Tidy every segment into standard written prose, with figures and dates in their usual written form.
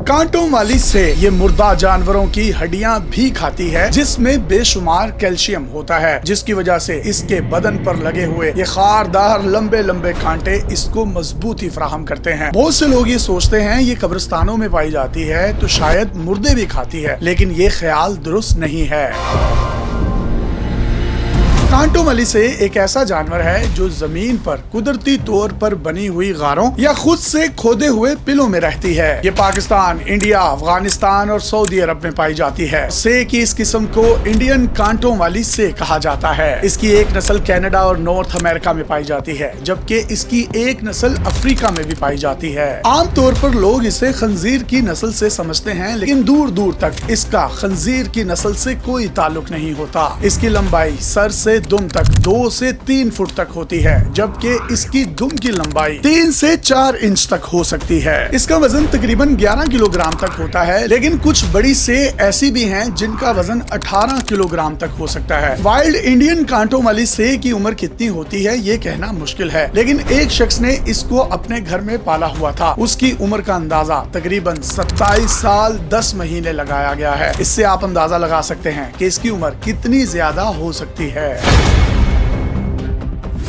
कांटों वाली से ये मुर्दा जानवरों की हड्डियां भी खाती है, जिसमें बेशुमार कैल्शियम होता है, जिसकी वजह से इसके बदन पर लगे हुए ये खारदार लंबे लंबे कांटे इसको मजबूती फराहम करते हैं। बहुत से लोग ये सोचते हैं ये कब्रिस्तानों में पाई जाती है तो शायद मुर्दे भी खाती है, लेकिन ये ख्याल दुरुस्त नहीं है। कांटों वाली से एक ऐसा जानवर है जो जमीन पर कुदरती तौर पर बनी हुई गारों या खुद से खोदे हुए पिलों में रहती है। ये पाकिस्तान, इंडिया, अफगानिस्तान और सऊदी अरब में पाई जाती है। से की इस किस्म को इंडियन कांटों वाली से कहा जाता है। इसकी एक नस्ल कनाडा और नॉर्थ अमेरिका में पाई जाती है, जबकि इसकी एक नस्ल अफ्रीका में भी पाई जाती है। आमतौर पर लोग इसे खंजीर की नस्ल से समझते हैं, लेकिन दूर दूर तक इसका खंजीर की नस्ल से कोई ताल्लुक नहीं होता। इसकी लंबाई सर से दुम तक 2 से 3 फुट तक होती है, जबकि इसकी दुम की लंबाई 3 से 4 इंच तक हो सकती है। इसका वजन तकरीबन 11 किलोग्राम तक होता है, लेकिन कुछ बड़ी से ऐसी भी हैं जिनका वजन 18 किलोग्राम तक हो सकता है। वाइल्ड इंडियन कांटों वाली से की उम्र कितनी होती है ये कहना मुश्किल है, लेकिन एक शख्स ने इसको अपने घर में पाला हुआ था। उसकी उम्र का अंदाजा तकरीबन 27 साल 10 महीने लगाया गया है। इससे आप अंदाजा लगा सकते हैं कि इसकी उम्र कितनी ज्यादा हो सकती है।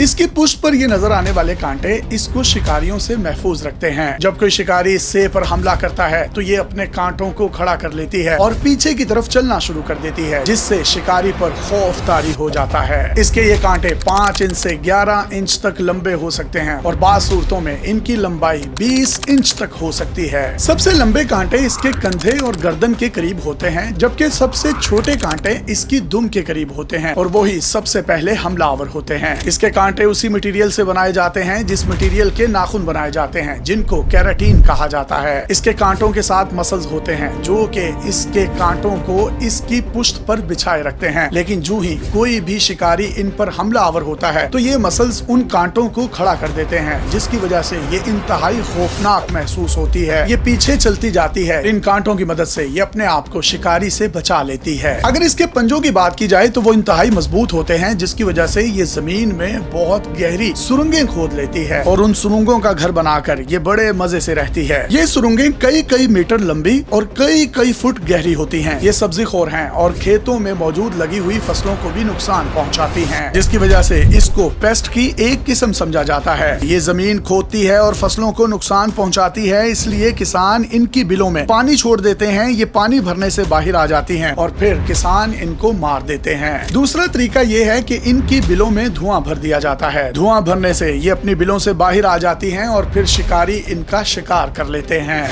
इसकी पुष्ट पर ये नजर आने वाले कांटे इसको शिकारियों से महफूज रखते हैं। जब कोई शिकारी इससे पर हमला करता है तो ये अपने कांटों को खड़ा कर लेती है और पीछे की तरफ चलना शुरू कर देती है, जिससे शिकारी पर खौफ तारी हो जाता है। इसके ये कांटे 5 इंच से 11 इंच तक लंबे हो सकते हैं और बाज़ सूरतों में इनकी लंबाई 20 इंच तक हो सकती है। सबसे लंबे कांटे इसके कंधे और गर्दन के करीब होते हैं, जबकि सबसे छोटे कांटे इसकी दुम के करीब होते हैं और वही सबसे पहले हमलावर होते हैं। इसके कांटे उसी मटेरियल से बनाए जाते हैं जिस मटेरियल के नाखून बनाए जाते हैं, जिनको केराटिन कहा जाता है। इसके कांटों के साथ मसल्स होते हैं जो कि इसके कांटों को इसकी पुष्ट पर बिछाए रखते हैं, लेकिन जो ही कोई भी शिकारी इन पर हमलावर होता है तो ये मसल्स उन कांटों को खड़ा कर देते हैं, जिसकी वजह से ये इंतहाई खौफनाक महसूस होती है। ये पीछे चलती जाती है। इन कांटों की मदद से ये अपने आप को शिकारी से बचा लेती है। अगर इसके पंजों की बात की जाए तो वो इंतहाई मजबूत होते हैं, जिसकी वजह से ये जमीन में बहुत गहरी सुरंगें खोद लेती है और उन सुरंगों का घर बनाकर ये बड़े मजे से रहती है। ये सुरंगें कई मीटर लंबी और कई फुट गहरी होती हैं। ये सब्जीखोर हैं और खेतों में मौजूद लगी हुई फसलों को भी नुकसान पहुंचाती हैं, जिसकी वजह से इसको पेस्ट की एक किस्म समझा जाता है। ये जमीन खोदती है और फसलों को नुकसान पहुंचाती है, इसलिए किसान इनकी बिलों में पानी छोड़ देते हैं। ये पानी भरने से बाहर आ जाती हैं और फिर किसान इनको मार देते हैं। दूसरा तरीका ये है कि इनकी बिलों में धुआं भर दिया जाता है। धुआं भरने से ये अपनी बिलों से बाहर आ जाती हैं और फिर शिकारी इनका शिकार कर लेते हैं।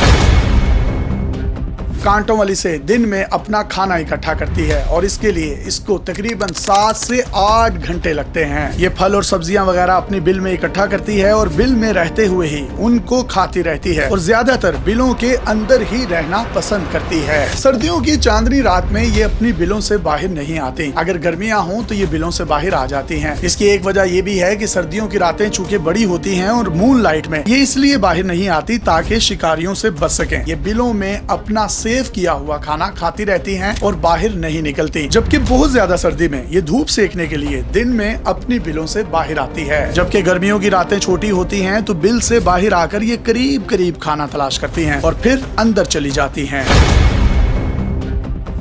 कांटों वाली से दिन में अपना खाना इकट्ठा करती है और इसके लिए इसको तकरीबन 7 से 8 घंटे लगते हैं। ये फल और सब्जियां वगैरह अपनी बिल में इकट्ठा करती है और बिल में रहते हुए ही उनको खाती रहती है और ज्यादातर बिलों के अंदर ही रहना पसंद करती है। सर्दियों की चांदनी रात में ये अपनी बिलों से बाहर नहीं आती। अगर गर्मियां हों तो ये बिलों से बाहर आ जाती हैं। इसकी एक वजह ये भी है कि सर्दियों की रातें चूंकि बड़ी होती हैं और मून लाइट में ये इसलिए बाहर नहीं आती ताकि शिकारियों से बच सकें। ये बिलों में अपना सेव किया हुआ खाना खाती रहती हैं और बाहर नहीं निकलती। जबकि बहुत ज्यादा सर्दी में ये धूप सेकने के लिए दिन में अपनी बिलों से बाहर आती है। जबकि गर्मियों की रातें छोटी होती हैं तो बिल से बाहर आकर ये करीब खाना तलाश करती हैं और फिर अंदर चली जाती हैं।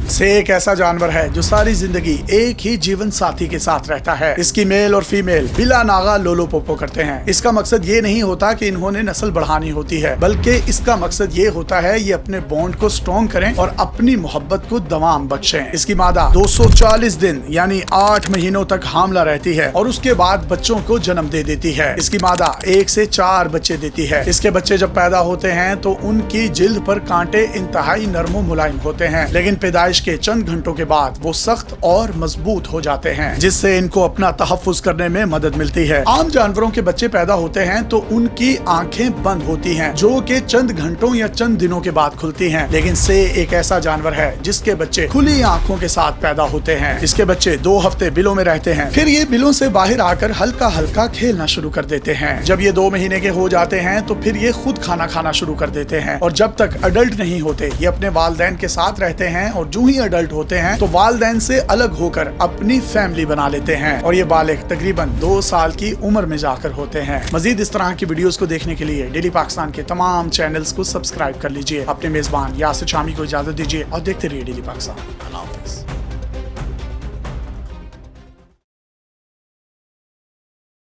से एक ऐसा जानवर है जो सारी जिंदगी एक ही जीवन साथी के साथ रहता है। इसकी मेल और फीमेल बिला नागा लोलो पोपो करते हैं। इसका मकसद ये नहीं होता कि इन्होंने नस्ल बढ़ानी होती है, बल्कि इसका मकसद ये होता है ये अपने बॉन्ड को स्ट्रॉन्ग करें और अपनी मोहब्बत को दवाम बख्शें। इसकी मादा 240 दिन यानी 8 महीनों तक हामला रहती है और उसके बाद बच्चों को जन्म दे देती है। इसकी मादा 1 से 4 बच्चे देती है। इसके बच्चे जब पैदा होते हैं तो उनकी जिल्द पर कांटे इंतहाई नरम मुलायम होते हैं, लेकिन पैदाइश के चंद घंटों के बाद वो सख्त और मजबूत हो जाते हैं, जिससे इनको अपना तहफ्फुज करने में मदद मिलती है। आम जानवरों के बच्चे पैदा होते हैं तो उनकी आंखें बंद होती हैं, जो कि चंद घंटों या चंद दिनों के बाद खुलती हैं। लेकिन से एक ऐसा जानवर है जिसके बच्चे खुली आंखों के साथ पैदा होते हैं। इसके बच्चे 2 हफ्ते बिलों में रहते हैं, फिर ये बिलों से बाहर आकर हल्का खेलना शुरू कर देते हैं। जब ये 2 महीने के हो जाते हैं तो फिर ये खुद खाना खाना शुरू कर देते हैं और जब तक अडल्ट नहीं होते ये अपने वालिदैन के साथ रहते हैं और जो यूं ही अडल्ट होते हैं तो वालिदैन से अलग होकर अपनी फैमिली बना लेते हैं और ये बालिग तकरीबन 2 साल की उम्र में जाकर होते हैं। मजीद इस तरह की वीडियोस को देखने के लिए डेली पाकिस्तान के तमाम चैनल्स को सब्सक्राइब कर लीजिए। अपने मेजबान यासिर शामी को इजाजत दीजिए और देखते रहिए डेली पाकिस्तान। अल्लाह हाफिज़।